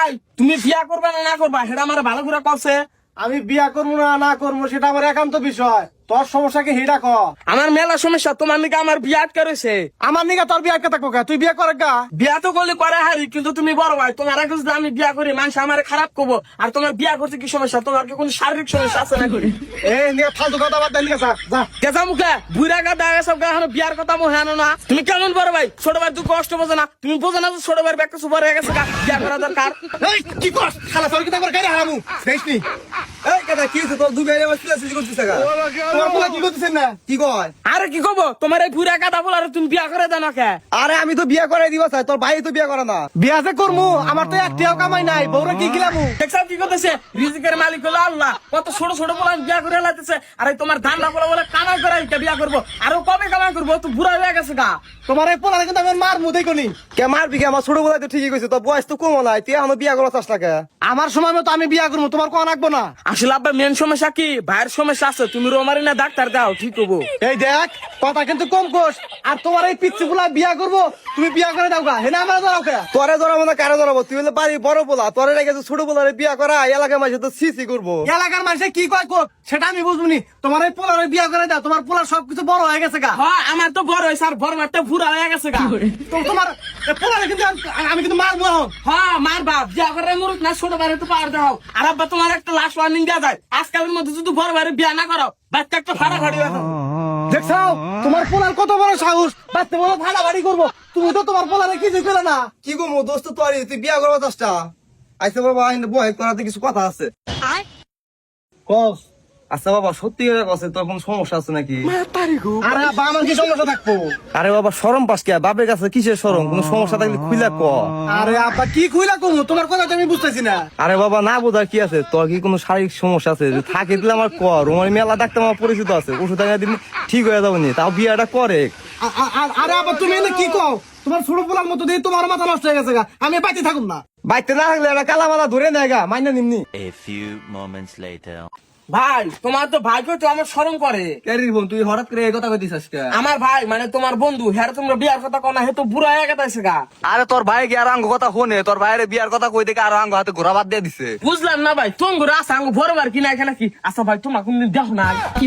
ভাই তুমি বিয়া করবে না করবা সেটা আমার ভালো করে কছে। আমি বিয়া করবো না করবো সেটা আমার একান্ত বিষয়, তোর সমস্যা কি হিডা ক। আমার মেলা সমস্যা, তোমার নিকে আমার বিয়া আটকে রয়েছে। আমার নিগা তোর বিয়া আটকে থাকবো কা? তুই বিয়া করে গা। বিয়া তো করলে করে হারি, কিন্তু তুমি বড় ভাই, তোমার আগে যদি আমি বিয়া করি মানুষ আমার খারাপ করবো। আর তোমার বিয়া করতে কি সমস্যা? তোমার কি কোনো শারীরিক সমস্যা আছে না করি? এই নিয়ে ফালতু কথা বাদ দেন যা যা। কেসা মুখে বুড়া গা দেখা সব গা বিয়ার কথা মনে আনো না। তুমি কেমন বড় ভাই? ছোট ভাই তুই কষ্ট বোঝো না? তুমি বোঝো না যে ছোট ভাইয়ের ব্যাগটা সুপার হয়ে গেছে গা, বিয়া করা দরকার। এই কি কর খালা তোর কি তারপর গাড়ি হারামু দেখিসনি। এই কথা কি হইছে তোর? দুই বাইরে বসে আছিস করছিস গা। তোমার পোলা কি করতেছেন না কি কয়? আরে কি কব, তোমার এই বুড়া গাদা বলার তুমি বিয়া করে দেন না কে? আরে আমি তো বিয়া করাই দিব চাই, তোর ভাই তো বিয়া করে না। বিয়া যে করমু, আমার তো একটিও কামাই নাই, বউরে কি খিলামু? দেখছাও কি করতেছে? রিজিকের মালিক হলো আল্লাহ। কত ছোট ছোট বলা বিয়া করে লাইতেছে। আরে তোমার ধান্দা বলা বলে কামাই করে বিয়া করবো। আরো কবে কামাই করবো? তো বুড়া হয়ে গেছে গা। তোমার এই পোলা কিন্তু আমি মারমু দেখনি। কে মারবি কে? আমার ছোট বেলায় তো ঠিকই কইছে, তোর বয়স তো কম নাই, তুই আমার বিয়া করার চেষ্টা কে? আমার সময় মতো আমি বিয়া করবো, তোমার কোন রাখবো না। আসলে আব্বা মেন সমস্যা কি? ভাইয়ের সমস্যা আছে, তুমি রোমারি না ডাক্তার দাও ঠিক হবো। এই দেখ কথা কিন্তু কম কোস। আর তোমার এই পিচ্ছি পোলা বিয়া করবো, তুমি বিয়া করে দাও গা। হেনা আমার ধরাও কে? তোরে ধরাবো না কারে ধরাবো? তুই হলে বাড়ি বড় পোলা, তোরে রেখে ছোট পোলারে বিয়া করা এলাকার মাঝে তো সিসি করবো। এলাকার মাঝে কি কয় কোক সেটা আমি বুঝবনি। তোমার এই পোলারে বিয়া করে দাও, তোমার পোলার সবকিছু বড় হয়ে গেছে গা। হ্যাঁ আমার তো বড় হয়েছে, আর বড় একটা বুড়া হয়ে গেছে গা। তো তোমার এই পোলারে কিন্তু আমি কিন্তু মারবো এখন। হ্যাঁ মার বাপ, বিয়া করে মরুক না, ছোট ভাইয়ের তো পাওয়ার দাও। আর আব্বা তোমার একটা লাস্ট ওয়ার্নিং দেওয়া যায়, আজকালের মধ্যে যদি বড় ভাইয়ের বিয়া না করো, বাচ্চা একটা ফাড়াফাড়ি হবে। দেখছাও তোমার পোলার কত বড় সাহস, বাচ্চা বড় ফাড়াফাড়ি করবো। তুমি তো তোমার পোলারে কিছু করে না। কি গো মো দোস্ত, তুই বিয়া করবো দশটা আইসা বাবা বয় করাতে কিছু কথা আছে কস। আচ্ছা বাবা সত্যি করে কসে, তোর কোন সমস্যা আছে নাকি? আরে বাবা আমার কি সমস্যা থাকবো? আরে বাবা শরম পাস কে? বাপের কাছে কিসের শরম? কোন সমস্যা থাকলে খুইলা ক। আরে আব্বা কি খুইলা কমু? তোমার কথা তো আমি বুঝতেছি না। আরে বাবা না বোঝার কি আছে? তোর কি কোনো শারীরিক সমস্যা আছে? যদি থাকে দিলে আমার ক, রোমারি মেলা ডাক্তার আমার পরিচিত আছে, ওষুধ আগে দিন ঠিক হয়ে যাবো নি, তাও বিয়াটা করে। আরে আবার তুমি এনে কি কও? তোমার ছোট পোলার মতো দিয়ে তোমার মাথা নষ্ট হয়ে গেছে গা, আমি বাইতে থাকুম না। বাইতে না থাকলে এটা কালা মালা ধরে নেয় গা, মাইনা নিমনি। A few moments later. ভাই তোমার তো ভাইকে তো আমার শরম করে। ক্যারির বোন তুই হঠাৎ করে এই কথা কইতিস আজকে? আমার ভাই মানে তোমার বন্ধু, হ্যাঁ তোমরা বিয়ার কথা কো না, হে তো বুড়া হয়ে গেছে গা। আরে তোর ভাই কি আর আঙ্গ কথা শোনে? তোর ভাইয়ের বিয়ার কথা কই দেখে আর আঙ্গ হাতে ঘোরা বাদ দিয়ে দিছে। বুঝলাম না ভাই, তুমি ঘুরে আসা আঙ্গু বড় বার কিনা এখানে কি? আচ্ছা ভাই তোমার কোনদিন দেখো না কি